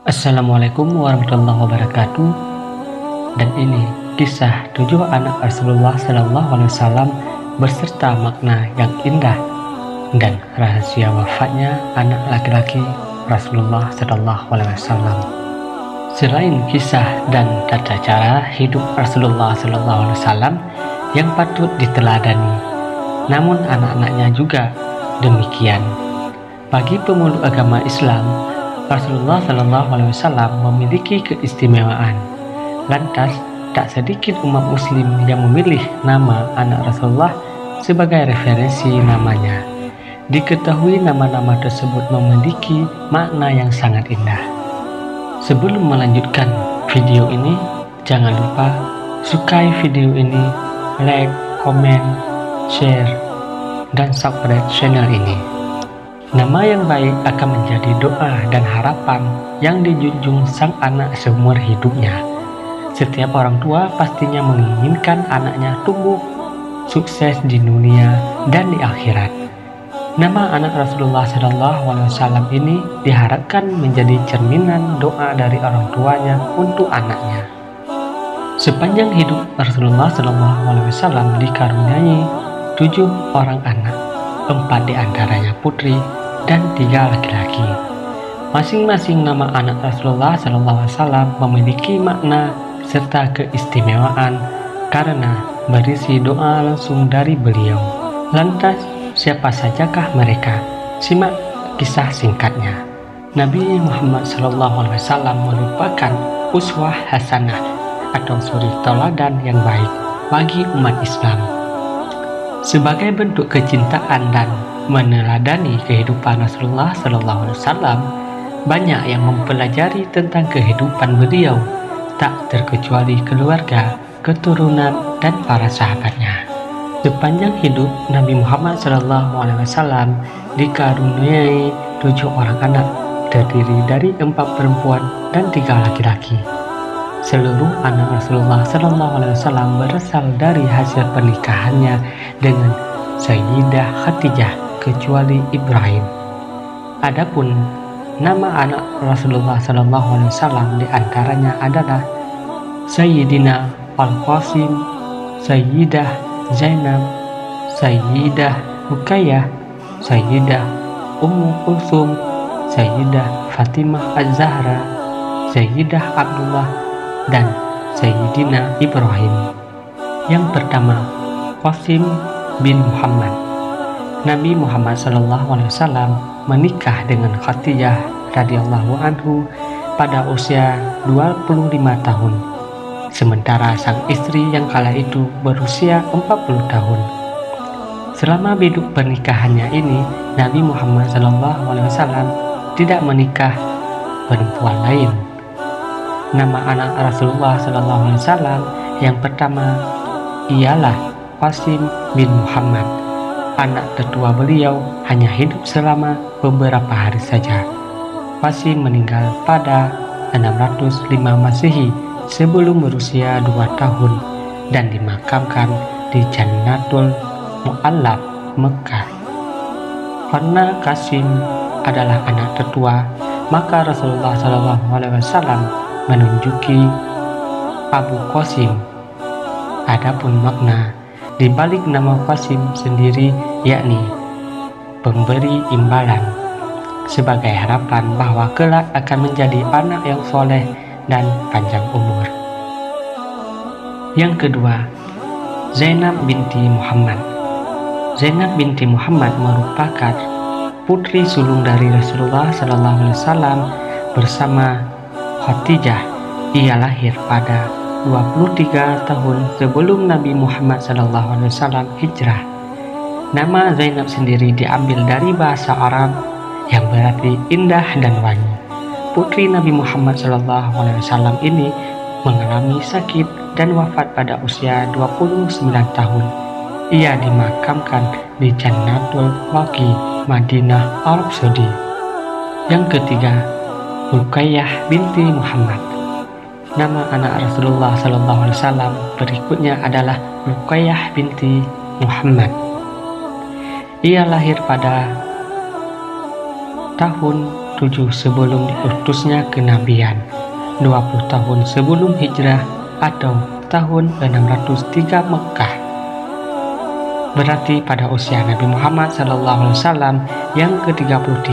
Assalamualaikum warahmatullahi wabarakatuh. Dan ini kisah 7 anak Rasulullah SAW beserta makna yang indah dan rahasia wafatnya anak laki-laki Rasulullah SAW. Selain kisah dan tata cara hidup Rasulullah SAW yang patut diteladani, namun anak-anaknya juga demikian. Bagi pemeluk agama Islam, Rasulullah SAW memiliki keistimewaan. Lantas, tak sedikit umat muslim yang memilih nama anak Rasulullah sebagai referensi namanya. Diketahui nama-nama tersebut memiliki makna yang sangat indah. Sebelum melanjutkan video ini, jangan lupa sukai video ini, like, komen, share, dan subscribe channel ini. Nama yang baik akan menjadi doa dan harapan yang dijunjung sang anak seumur hidupnya. Setiap orang tua pastinya menginginkan anaknya tumbuh sukses di dunia dan di akhirat. Nama anak Rasulullah SAW ini diharapkan menjadi cerminan doa dari orang tuanya untuk anaknya. Sepanjang hidup Rasulullah SAW dikaruniai 7 orang anak, 4 diantaranya putri dan 3 laki-laki. Masing-masing nama anak Rasulullah SAW memiliki makna serta keistimewaan karena berisi doa langsung dari beliau. Lantas, siapa sajakah mereka? Simak kisah singkatnya. Nabi Muhammad SAW merupakan uswah hasanah atau suri tauladan yang baik bagi umat Islam. Sebagai bentuk kecintaan dan meneladani kehidupan Rasulullah SAW, banyak yang mempelajari tentang kehidupan beliau, tak terkecuali keluarga, keturunan, dan para sahabatnya. Sepanjang hidup, Nabi Muhammad SAW dikaruniai 7 orang anak, terdiri dari 4 perempuan dan 3 laki-laki. Seluruh anak Rasulullah SAW berasal dari hasil pernikahannya dengan Sayyidah Khadijah, kecuali Ibrahim. Adapun nama anak Rasulullah SAW diantaranya adalah Sayyidina Al-Qasim, Sayyidah Zainab, Sayyidah Ruqayyah, Sayyidah Ummu Kulsum, Sayyidah Fatimah Az-Zahra, Sayyidah Abdullah, dan Sayyidina Ibrahim. Yang pertama, Qasim bin Muhammad. Nabi Muhammad SAW menikah dengan Khadijah radhiyallahu anhu pada usia 25 tahun, sementara sang istri yang kala itu berusia 40 tahun. Selama hidup pernikahannya ini, Nabi Muhammad SAW tidak menikah perempuan lain. Nama anak Rasulullah SAW yang pertama ialah Qasim bin Muhammad. Anak tertua beliau hanya hidup selama beberapa hari saja. Qasim meninggal pada 605 Masehi sebelum berusia 2 tahun dan dimakamkan di Jannatul Mu'allaf, Mekah. Karena Qasim adalah anak tertua, maka Rasulullah SAW menunjuki Abu Qasim. Adapun makna di balik nama Qasim sendiri, yakni pemberi imbalan, sebagai harapan bahwa kelak akan menjadi anak yang soleh dan panjang umur. Yang kedua, Zainab binti Muhammad. Zainab binti Muhammad merupakan putri sulung dari Rasulullah SAW bersama Khadijah. Ia lahir pada 23 tahun sebelum Nabi Muhammad SAW hijrah. Nama Zainab sendiri diambil dari bahasa Arab yang berarti indah dan wangi. Putri Nabi Muhammad SAW ini mengalami sakit dan wafat pada usia 29 tahun. Ia dimakamkan di Jannatul Baqi, Madinah, Arab Saudi. Yang ketiga, Ruqayyah binti Muhammad. Nama anak Rasulullah SAW berikutnya adalah Ruqayyah binti Muhammad. Ia lahir pada tahun ke-7 sebelum diutusnya kenabian, 20 tahun sebelum hijrah atau tahun 603 Mekah. Berarti pada usia Nabi Muhammad SAW yang ke-33.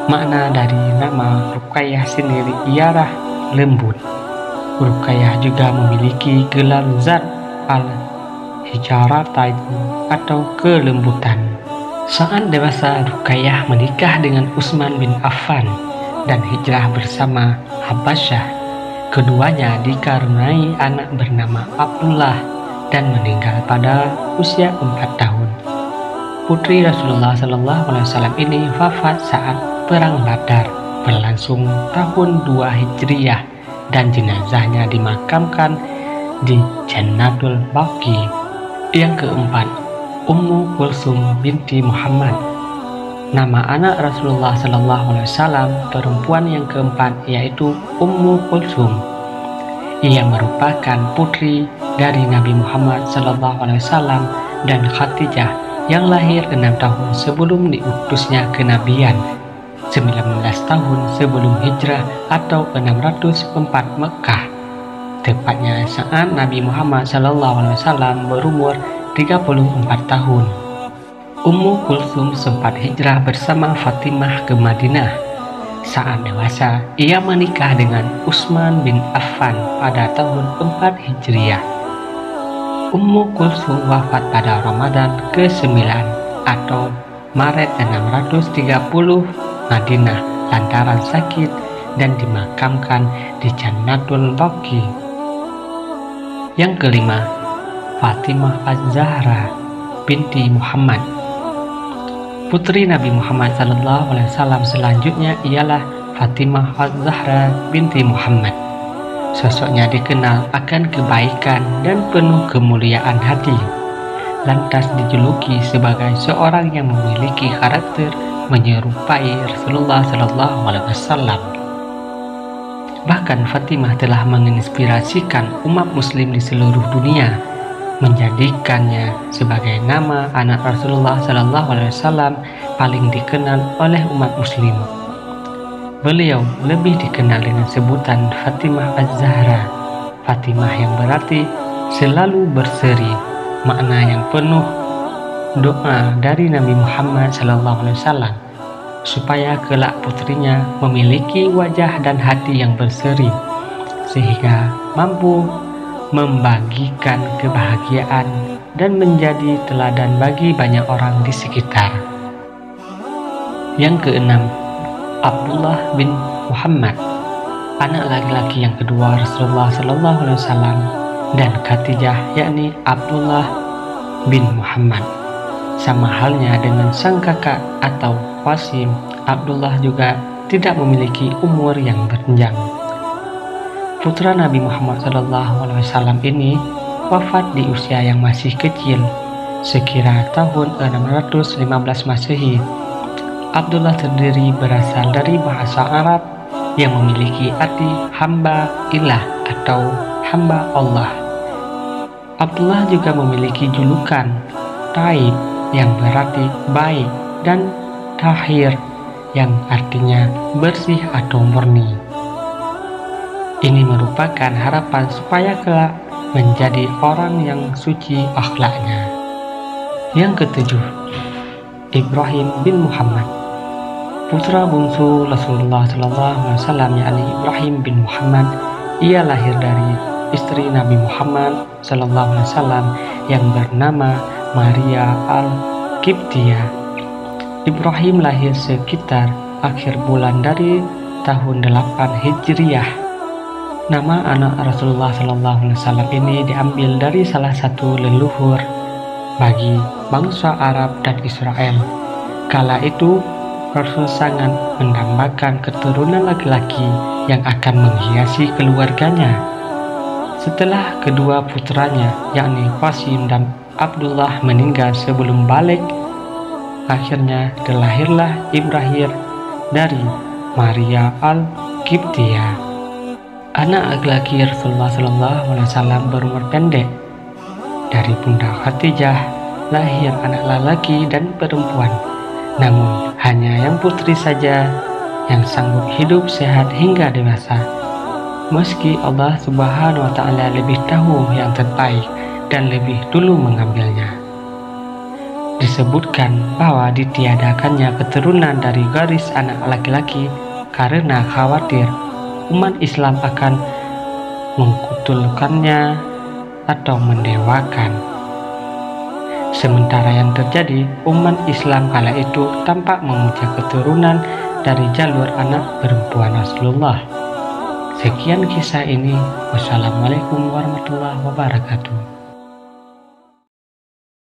Makna dari nama Ruqayyah sendiri ialah lembut. Ruqayyah juga memiliki gelar Zat al-Hijaratain atau kelembutan. Saat dewasa, Ruqayyah menikah dengan Utsman bin Affan dan hijrah bersama Habasyah. Keduanya dikaruniai anak bernama Abdullah dan meninggal pada usia 4 tahun. Putri Rasulullah SAW ini wafat saat Perang Badar berlangsung tahun 2 Hijriah dan jenazahnya dimakamkan di Jannatul Baqi. Yang keempat, Ummu Kulsum binti Muhammad. Nama anak Rasulullah SAW perempuan yang keempat yaitu Ummu Kulsum. Ia merupakan putri dari Nabi Muhammad SAW dan Khadijah yang lahir 6 tahun sebelum diutusnya kenabian, 19 tahun sebelum hijrah atau 604 Mekah. Tepatnya saat Nabi Muhammad SAW berumur 34 tahun. Ummu Kulsum sempat hijrah bersama Fatimah ke Madinah. Saat dewasa, ia menikah dengan Utsman bin Affan pada tahun 4 Hijriah. Ummu Kulsum wafat pada Ramadan ke-9 atau Maret 630 Madinah lantaran sakit dan dimakamkan di Jannatul Baqi. Yang kelima, Fatimah Az-Zahra binti Muhammad. Putri Nabi Muhammad SAW selanjutnya ialah Fatimah Az-Zahra binti Muhammad. Sosoknya dikenal akan kebaikan dan penuh kemuliaan hati. Lantas dijuluki sebagai seorang yang memiliki karakter menyerupai Rasulullah SAW. Bahkan Fatimah telah menginspirasikan umat muslim di seluruh dunia, menjadikannya sebagai nama anak Rasulullah SAW paling dikenal oleh umat muslim. Beliau lebih dikenal dengan sebutan Fatimah Az-Zahra, Fatimah yang berarti selalu berseri, makna yang penuh doa dari Nabi Muhammad SAW supaya kelak putrinya memiliki wajah dan hati yang berseri sehingga mampu membagikan kebahagiaan dan menjadi teladan bagi banyak orang di sekitar. Yang keenam, Abdullah bin Muhammad, anak laki-laki yang kedua Rasulullah SAW dan Khadijah, yakni Abdullah bin Muhammad. Sama halnya dengan sang kakak atau Qasim, Abdullah juga tidak memiliki umur yang berjenjang. Putra Nabi Muhammad SAW ini wafat di usia yang masih kecil, sekira tahun 615 Masehi. Abdullah terdiri berasal dari bahasa Arab yang memiliki arti hamba ilah atau hamba Allah. Abdullah juga memiliki julukan Taib yang berarti baik dan Tahir yang artinya bersih atau murni. Ini merupakan harapan supaya kelak menjadi orang yang suci akhlaknya. Yang ketujuh, Ibrahim bin Muhammad, putra bungsu Rasulullah SAW, yakni Ibrahim bin Muhammad. Ia lahir dari istri Nabi Muhammad SAW yang bernama Maria al-Qibtiyah. Ibrahim lahir sekitar akhir bulan dari tahun 8 Hijriah. Nama anak Rasulullah SAW ini diambil dari salah satu leluhur bagi bangsa Arab dan Israel. Kala itu Rasul sangat mendambakan keturunan laki-laki yang akan menghiasi keluarganya. Setelah kedua putranya, yakni Qasim dan Abdullah meninggal sebelum balik, akhirnya terlahirlah Ibrahim dari Maria al-Qibtiyah. Anak laki-laki Rasulullah SAW berumur pendek. Dari bunda Khadijah lahir anak laki dan perempuan. Namun hanya yang putri saja yang sanggup hidup sehat hingga dewasa. Meski Allah Subhanahu wa Ta'ala lebih tahu yang terbaik dan lebih dulu mengambilnya. Disebutkan bahwa ditiadakannya keturunan dari garis anak laki-laki karena khawatir umat Islam akan mengkutulkannya atau mendewakan. Sementara yang terjadi, umat Islam kala itu tampak memuja keturunan dari jalur anak perempuan Rasulullah. Sekian kisah ini. Wassalamualaikum warahmatullahi wabarakatuh.